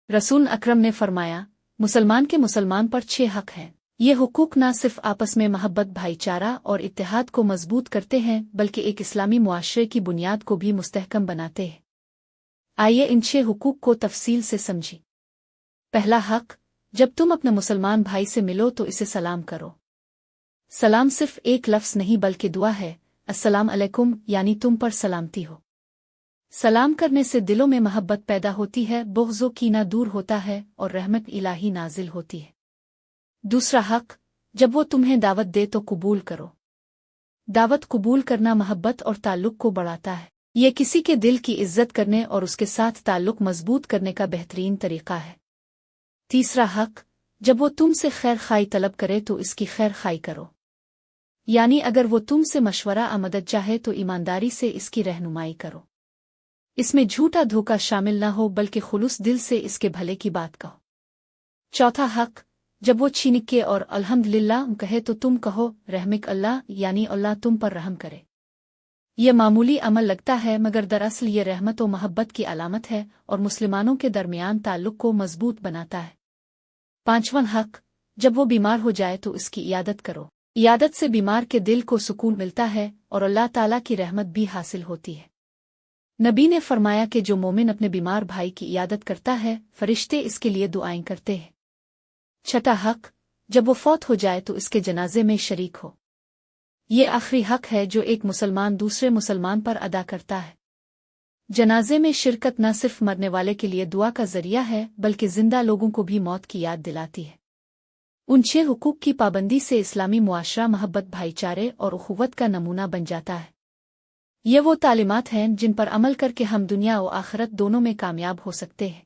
रसूल अकरम ने फरमाया, मुसलमान के मुसलमान पर 6 हक हैं। ये हुकूक न सिर्फ आपस में मोहब्बत, भाईचारा और इत्तेहाद को मजबूत करते हैं बल्कि एक इस्लामी मुआशरे की बुनियाद को भी मुस्तहकम बनाते हैं। आइए इन 6 हुकूक को तफसील से समझें। पहला हक, जब तुम अपने मुसलमान भाई से मिलो तो इसे सलाम करो। सलाम सिर्फ एक लफ्ज़ नहीं बल्कि दुआ है, अस्सलाम अलैकुम, यानी तुम पर सलामती हो। सलाम करने से दिलों में मोहब्बत पैदा होती है, बुग़्ज़ कीना दूर होता है और रहमत इलाही नाजिल होती है। दूसरा हक, जब वो तुम्हें दावत दे तो कबूल करो। दावत कबूल करना मोहब्बत और ताल्लुक़ को बढ़ाता है। ये किसी के दिल की इज्जत करने और उसके साथ ताल्लुक़ मजबूत करने का बेहतरीन तरीक़ा है। तीसरा हक, जब वो तुमसे खैर खाई तलब करे तो इसकी खैर खाई करो। यानी अगर वो तुमसे मशवरा या मदद चाहे तो ईमानदारी से इसकी रहनुमाई करो। इसमें झूठा धोखा शामिल न हो बल्कि खुलूस दिल से इसके भले की बात कहो। चौथा हक, जब वो छीनिक के और अल्हम्दुलिल्लाह कहे तो तुम कहो रहमिक अल्लाह, यानी अल्लाह तुम पर रहम करे। यह मामूली अमल लगता है मगर दरअसल ये रहमत और मोहब्बत की अलामत है और मुसलमानों के दरमियान ताल्लुक़ को मजबूत बनाता है। पांचवां हक, जब वो बीमार हो जाए तो इसकी इयादत करो। इयादत से बीमार के दिल को सुकून मिलता है और अल्लाह ताला की रहमत भी हासिल होती है। नबी ने फरमाया कि जो मोमिन अपने बीमार भाई की इयादत करता है, फरिश्ते इसके लिए दुआएं करते हैं। छठा हक, जब वो फौत हो जाए तो इसके जनाजे में शरीक हो। ये आखिरी हक है जो एक मुसलमान दूसरे मुसलमान पर अदा करता है। जनाजे में शिरकत न सिर्फ मरने वाले के लिए दुआ का जरिया है बल्कि जिंदा लोगों को भी मौत की याद दिलाती है। उन 6 हुकूक की पाबंदी से इस्लामी मुआशरा मोहब्बत, भाईचारे और उखुवत का नमूना बन जाता है। ये वो तालीमात हैं जिन पर अमल करके हम दुनिया और आखिरत दोनों में कामयाब हो सकते हैं।